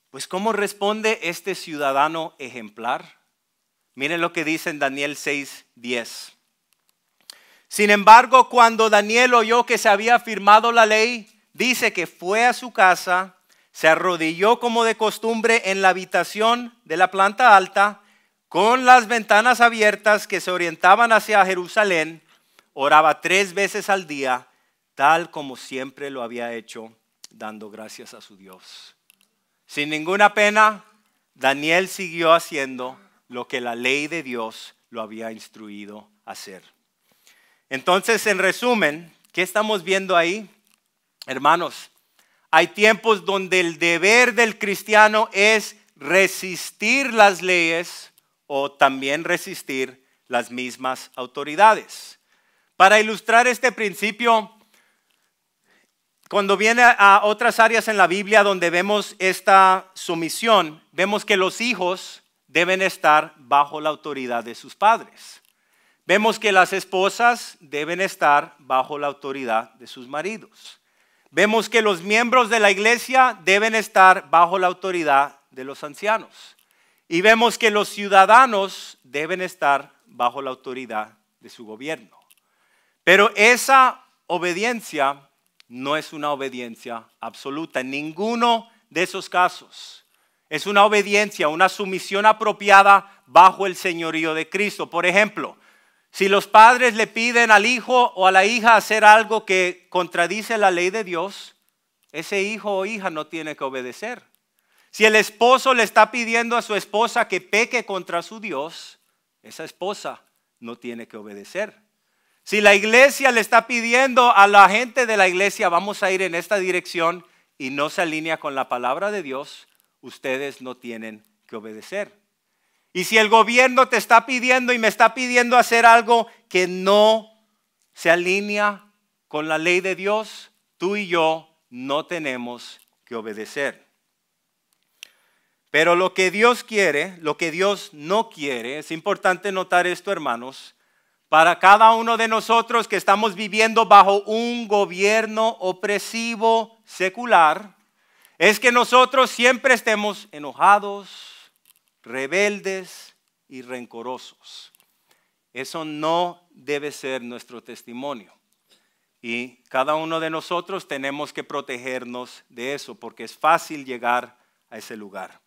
Pues ¿cómo responde este ciudadano ejemplar? Miren lo que dice en Daniel 6:10. Sin embargo, cuando Daniel oyó que se había firmado la ley, dice que fue a su casa, se arrodilló como de costumbre en la habitación de la planta alta, con las ventanas abiertas que se orientaban hacia Jerusalén, oraba 3 veces al día, tal como siempre lo había hecho, dando gracias a su Dios. Sin ninguna pena, Daniel siguió haciendo lo que la ley de Dios lo había instruido a hacer. Entonces, en resumen, ¿qué estamos viendo ahí? Hermanos, hay tiempos donde el deber del cristiano es resistir las leyes o también resistir las mismas autoridades. Para ilustrar este principio, cuando viene a otras áreas en la Biblia donde vemos esta sumisión, vemos que los hijos deben estar bajo la autoridad de sus padres. Vemos que las esposas deben estar bajo la autoridad de sus maridos. Vemos que los miembros de la iglesia deben estar bajo la autoridad de los ancianos. Y vemos que los ciudadanos deben estar bajo la autoridad de su gobierno. Pero esa obediencia no es una obediencia absoluta en ninguno de esos casos. Es una obediencia, una sumisión apropiada bajo el señorío de Cristo. Por ejemplo, si los padres le piden al hijo o a la hija hacer algo que contradice la ley de Dios, ese hijo o hija no tiene que obedecer. Si el esposo le está pidiendo a su esposa que peque contra su Dios, esa esposa no tiene que obedecer. Si la iglesia le está pidiendo a la gente de la iglesia, vamos a ir en esta dirección y no se alinea con la palabra de Dios, ustedes no tienen que obedecer. Y si el gobierno te está pidiendo y me está pidiendo hacer algo que no se alinea con la ley de Dios, tú y yo no tenemos que obedecer. Pero lo que Dios quiere, lo que Dios no quiere, es importante notar esto, hermanos, para cada uno de nosotros que estamos viviendo bajo un gobierno opresivo secular, es que nosotros siempre estemos enojados, rebeldes y rencorosos. Eso no debe ser nuestro testimonio. Y cada uno de nosotros tenemos que protegernos de eso porque es fácil llegar a ese lugar.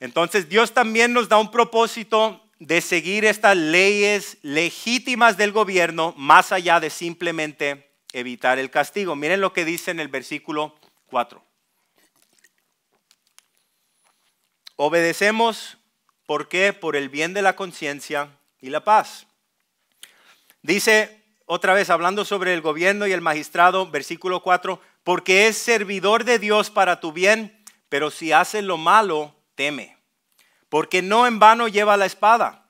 Entonces Dios también nos da un propósito de seguir estas leyes legítimas del gobierno más allá de simplemente evitar el castigo. Miren lo que dice en el versículo 4. Obedecemos, ¿por qué? Por el bien de la conciencia y la paz. Dice otra vez, hablando sobre el gobierno y el magistrado, versículo 4, porque es servidor de Dios para tu bien, pero si hace lo malo, teme. Porque no en vano lleva la espada,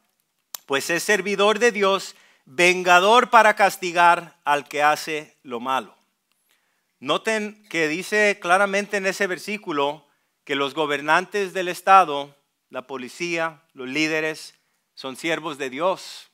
pues es servidor de Dios, vengador para castigar al que hace lo malo. Noten que dice claramente en ese versículo que los gobernantes del Estado, la policía, los líderes, son siervos de Dios.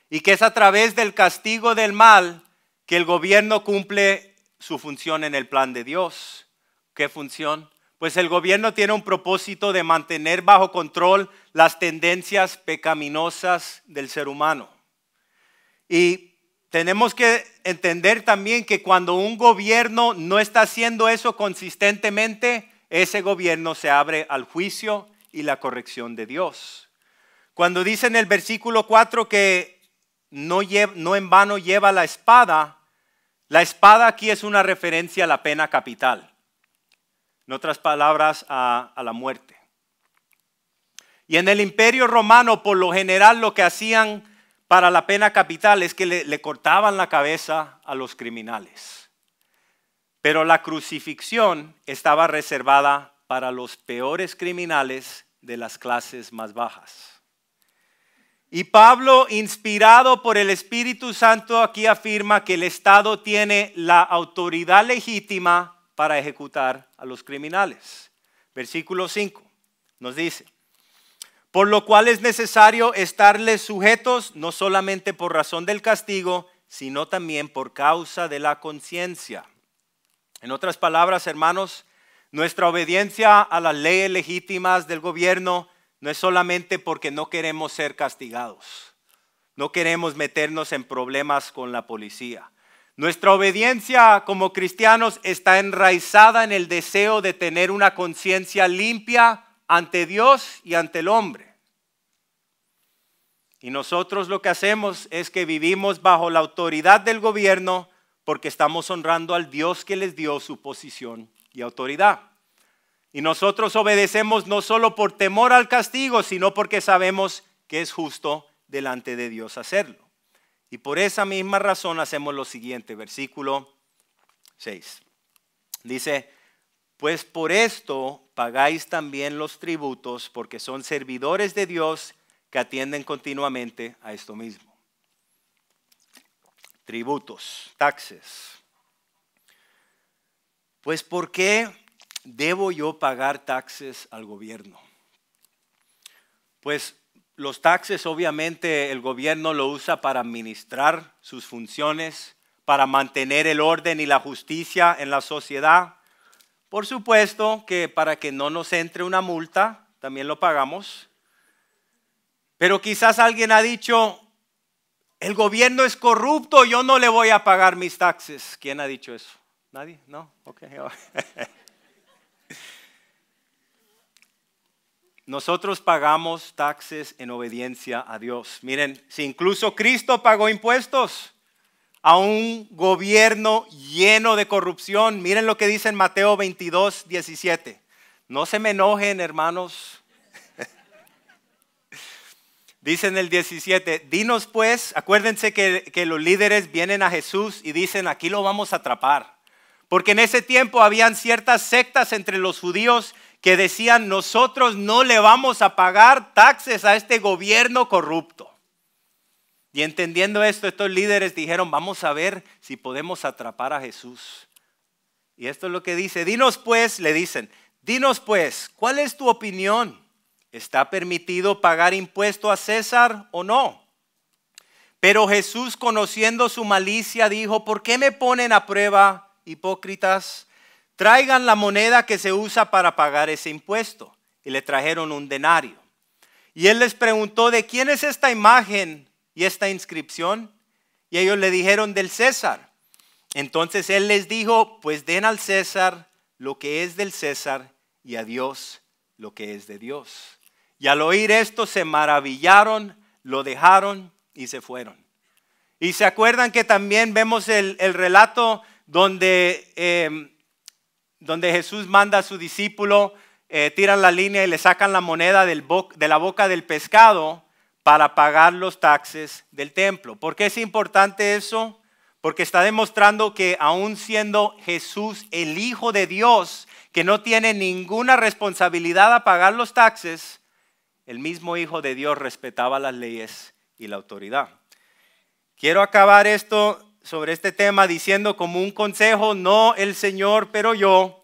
Y que es a través del castigo del mal que el gobierno cumple su función en el plan de Dios. ¿Qué función? Pues el gobierno tiene un propósito de mantener bajo control las tendencias pecaminosas del ser humano. Y tenemos que entender también que cuando un gobierno no está haciendo eso consistentemente, ese gobierno se abre al juicio y la corrección de Dios. Cuando dice en el versículo 4 que no en vano lleva la espada aquí es una referencia a la pena capital. En otras palabras, a la muerte. Y en el Imperio Romano, por lo general, lo que hacían para la pena capital es que le cortaban la cabeza a los criminales. Pero la crucifixión estaba reservada para los peores criminales de las clases más bajas. Y Pablo, inspirado por el Espíritu Santo, aquí afirma que el Estado tiene la autoridad legítima para ejecutar a los criminales. Versículo 5 nos dice, por lo cual es necesario estarles sujetos, no solamente por razón del castigo, sino también por causa de la conciencia. En otras palabras, hermanos, nuestra obediencia a las leyes legítimas del gobierno no es solamente porque no queremos ser castigados, no queremos meternos en problemas con la policía. Nuestra obediencia como cristianos está enraizada en el deseo de tener una conciencia limpia ante Dios y ante el hombre. Y nosotros lo que hacemos es que vivimos bajo la autoridad del gobierno porque estamos honrando al Dios que les dio su posición y autoridad. Y nosotros obedecemos no solo por temor al castigo, sino porque sabemos que es justo delante de Dios hacerlo. Y por esa misma razón hacemos lo siguiente, versículo 6. Dice, pues por esto pagáis también los tributos, porque son servidores de Dios que atienden continuamente a esto mismo. Tributos, taxes. Pues ¿por qué debo yo pagar taxes al gobierno? Pues los taxes obviamente el gobierno lo usa para administrar sus funciones, para mantener el orden y la justicia en la sociedad. Por supuesto que para que no nos entre una multa, también lo pagamos. Pero quizás alguien ha dicho, el gobierno es corrupto, yo no le voy a pagar mis taxes. ¿Quién ha dicho eso? ¿Nadie? ¿No? Ok. Nosotros pagamos taxes en obediencia a Dios. Miren, si incluso Cristo pagó impuestos a un gobierno lleno de corrupción, miren lo que dice en Mateo 22, 17. No se me enojen, hermanos. Dice en el 17, dinos pues, acuérdense que los líderes vienen a Jesús y dicen, aquí lo vamos a atrapar. Porque en ese tiempo habían ciertas sectas entre los judíos que decían, nosotros no le vamos a pagar taxes a este gobierno corrupto. Y entendiendo esto, estos líderes dijeron, vamos a ver si podemos atrapar a Jesús. Y esto es lo que dice, dinos pues, le dicen, dinos pues, ¿cuál es tu opinión? ¿Está permitido pagar impuesto a César o no? Pero Jesús, conociendo su malicia, dijo, ¿por qué me ponen a prueba, hipócritas? Traigan la moneda que se usa para pagar ese impuesto. Y le trajeron un denario. Y él les preguntó, ¿de quién es esta imagen y esta inscripción? Y ellos le dijeron, del César. Entonces él les dijo, pues den al César lo que es del César y a Dios lo que es de Dios. Y al oír esto se maravillaron, lo dejaron y se fueron. Y se acuerdan que también vemos el relato donde Jesús manda a su discípulo, tiran la línea y le sacan la moneda de la boca del pescado para pagar los taxes del templo. ¿Por qué es importante eso? Porque está demostrando que aún siendo Jesús el Hijo de Dios, que no tiene ninguna responsabilidad a pagar los taxes, el mismo Hijo de Dios respetaba las leyes y la autoridad. Quiero acabar esto sobre este tema diciendo como un consejo, no el Señor, pero yo,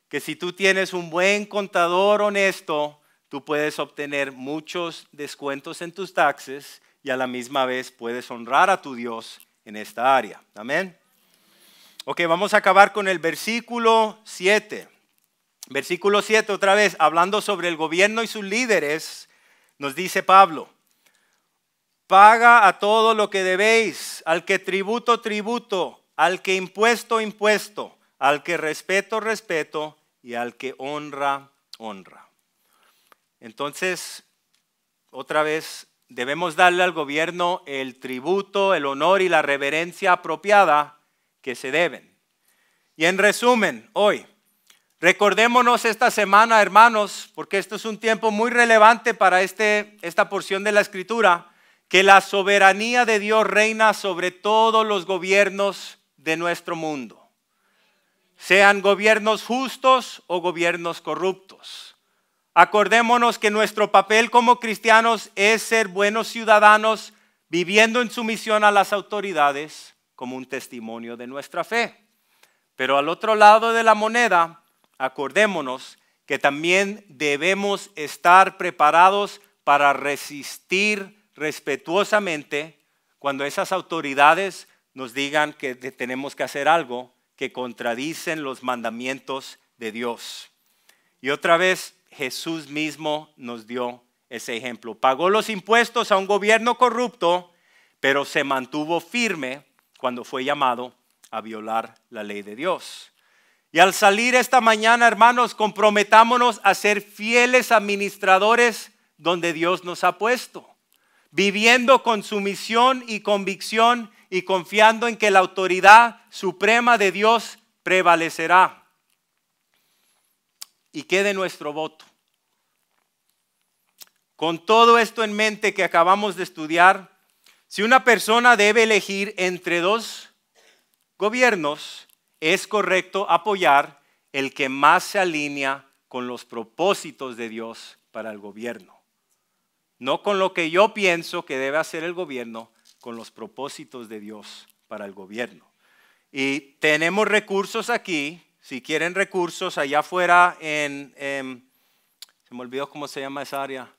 que si tú tienes un buen contador honesto, tú puedes obtener muchos descuentos en tus taxes y a la misma vez puedes honrar a tu Dios en esta área. Amén. Ok, vamos a acabar con el versículo 7. Versículo 7 otra vez, hablando sobre el gobierno y sus líderes, nos dice Pablo, paga a todo lo que debéis, al que tributo, tributo, al que impuesto, impuesto, al que respeto, respeto y al que honra, honra. Entonces, otra vez, debemos darle al gobierno el tributo, el honor y la reverencia apropiada que se deben. Y en resumen, hoy, recordémonos esta semana, hermanos, porque esto es un tiempo muy relevante para esta porción de la Escritura, que la soberanía de Dios reina sobre todos los gobiernos de nuestro mundo, sean gobiernos justos o gobiernos corruptos. Acordémonos que nuestro papel como cristianos es ser buenos ciudadanos, viviendo en sumisión a las autoridades como un testimonio de nuestra fe. Pero al otro lado de la moneda, acordémonos que también debemos estar preparados para resistir respetuosamente cuando esas autoridades nos digan que tenemos que hacer algo que contradicen los mandamientos de Dios. Y otra vez Jesús mismo nos dio ese ejemplo. Pagó los impuestos a un gobierno corrupto, pero se mantuvo firme cuando fue llamado a violar la ley de Dios. Y al salir esta mañana, hermanos, comprometámonos a ser fieles administradores donde Dios nos ha puesto, viviendo con sumisión y convicción y confiando en que la autoridad suprema de Dios prevalecerá. ¿Y qué de nuestro voto? Con todo esto en mente que acabamos de estudiar, si una persona debe elegir entre dos gobiernos, es correcto apoyar el que más se alinea con los propósitos de Dios para el gobierno. No con lo que yo pienso que debe hacer el gobierno, con los propósitos de Dios para el gobierno. Y tenemos recursos aquí. Si quieren recursos, allá afuera se me olvidó cómo se llama esa área.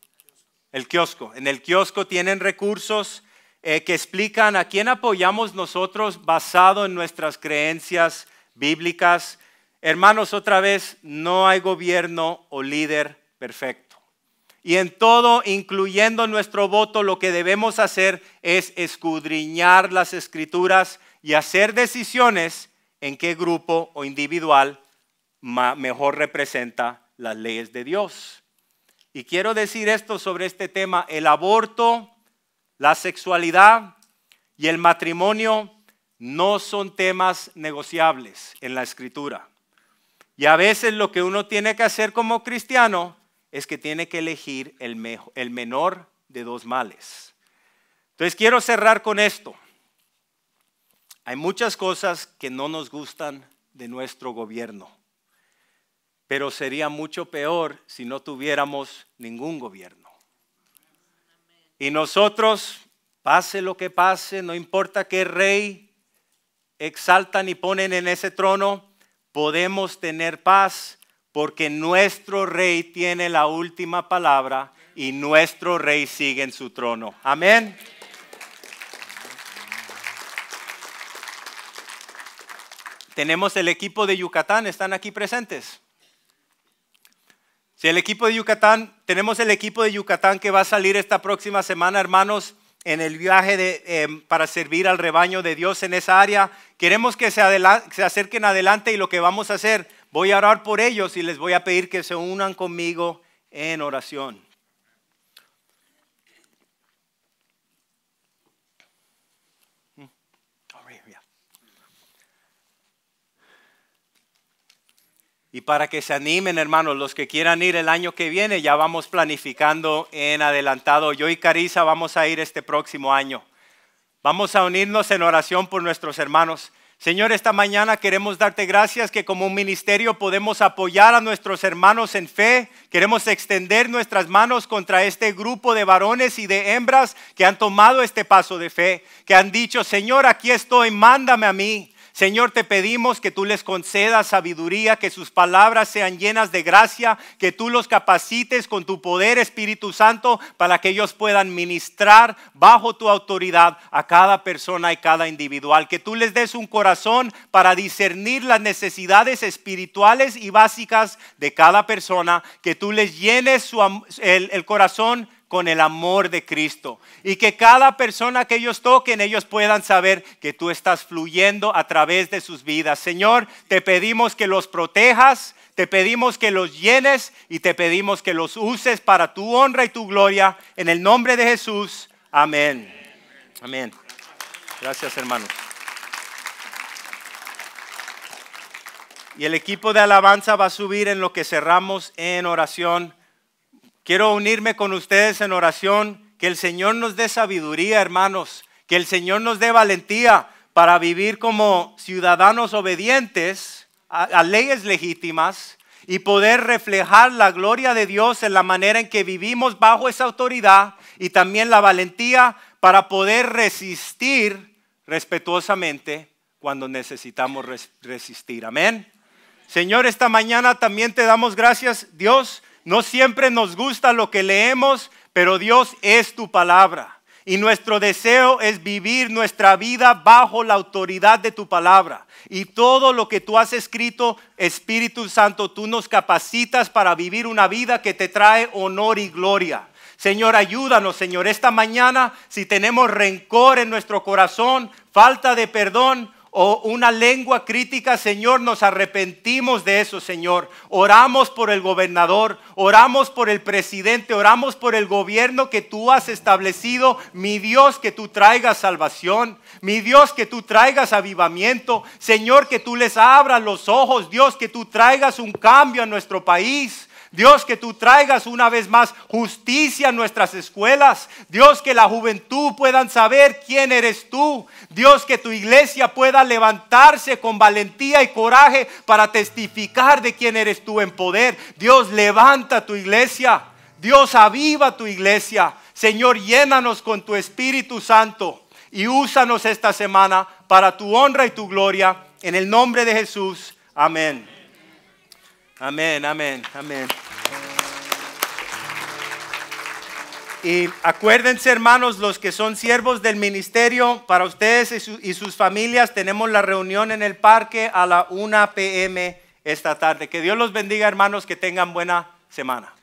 El kiosco. En el kiosco tienen recursos que explican a quién apoyamos nosotros basado en nuestras creencias bíblicas. Hermanos, otra vez, no hay gobierno o líder perfecto. Y en todo, incluyendo nuestro voto, lo que debemos hacer es escudriñar las Escrituras y hacer decisiones en qué grupo o individual mejor representa las leyes de Dios. Y quiero decir esto sobre este tema: el aborto, la sexualidad y el matrimonio no son temas negociables en la Escritura. Y a veces lo que uno tiene que hacer como cristiano es que tiene que elegir el menor de dos males. Entonces quiero cerrar con esto. Hay muchas cosas que no nos gustan de nuestro gobierno, pero sería mucho peor si no tuviéramos ningún gobierno. Y nosotros, pase lo que pase, no importa qué rey exaltan y ponen en ese trono, podemos tener paz porque nuestro rey tiene la última palabra y nuestro rey sigue en su trono. Amén. Tenemos el equipo de Yucatán, ¿están aquí presentes? Si el equipo de Yucatán, tenemos el equipo de Yucatán que va a salir esta próxima semana, hermanos, en el viaje para servir al rebaño de Dios en esa área. Queremos que se acerquen adelante y lo que vamos a hacer, voy a orar por ellos y les voy a pedir que se unan conmigo en oración. Y para que se animen, hermanos, los que quieran ir el año que viene, ya vamos planificando en adelantado. Yo y Carissa vamos a ir este próximo año. Vamos a unirnos en oración por nuestros hermanos. Señor, esta mañana queremos darte gracias que como un ministerio podemos apoyar a nuestros hermanos en fe. Queremos extender nuestras manos contra este grupo de varones y de hembras que han tomado este paso de fe, que han dicho: Señor, aquí estoy, mándame a mí. Señor, te pedimos que tú les concedas sabiduría, que sus palabras sean llenas de gracia, que tú los capacites con tu poder, Espíritu Santo, para que ellos puedan ministrar bajo tu autoridad a cada persona y cada individual. Que tú les des un corazón para discernir las necesidades espirituales y básicas de cada persona, que tú les llenes el corazón con el amor de Cristo y que cada persona que ellos toquen, ellos puedan saber que tú estás fluyendo a través de sus vidas. Señor, te pedimos que los protejas, te pedimos que los llenes y te pedimos que los uses para tu honra y tu gloria. En el nombre de Jesús, amén. Amén. Gracias, hermanos. Y el equipo de alabanza va a subir en lo que cerramos en oración. Quiero unirme con ustedes en oración, que el Señor nos dé sabiduría, hermanos, que el Señor nos dé valentía para vivir como ciudadanos obedientes a leyes legítimas y poder reflejar la gloria de Dios en la manera en que vivimos bajo esa autoridad, y también la valentía para poder resistir respetuosamente cuando necesitamos resistir. Amén. Señor, esta mañana también te damos gracias, Dios. No siempre nos gusta lo que leemos, pero Dios, es tu palabra. Y nuestro deseo es vivir nuestra vida bajo la autoridad de tu palabra. Y todo lo que tú has escrito, Espíritu Santo, tú nos capacitas para vivir una vida que te trae honor y gloria. Señor, ayúdanos, Señor, esta mañana, si tenemos rencor en nuestro corazón, falta de perdón o una lengua crítica, Señor, nos arrepentimos de eso, Señor. Oramos por el gobernador, oramos por el presidente, oramos por el gobierno que tú has establecido. Mi Dios, que tú traigas salvación. Mi Dios, que tú traigas avivamiento. Señor, que tú les abras los ojos. Dios, que tú traigas un cambio a nuestro país. Dios, que tú traigas una vez más justicia en nuestras escuelas. Dios, que la juventud puedan saber quién eres tú. Dios, que tu iglesia pueda levantarse con valentía y coraje para testificar de quién eres tú en poder. Dios, levanta tu iglesia. Dios, aviva tu iglesia. Señor, llénanos con tu Espíritu Santo y úsanos esta semana para tu honra y tu gloria. En el nombre de Jesús. Amén. Amén, amén, amén. Y acuérdense, hermanos, los que son siervos del ministerio, para ustedes y sus familias, tenemos la reunión en el parque a la 1 p.m. esta tarde. Que Dios los bendiga, hermanos, que tengan buena semana.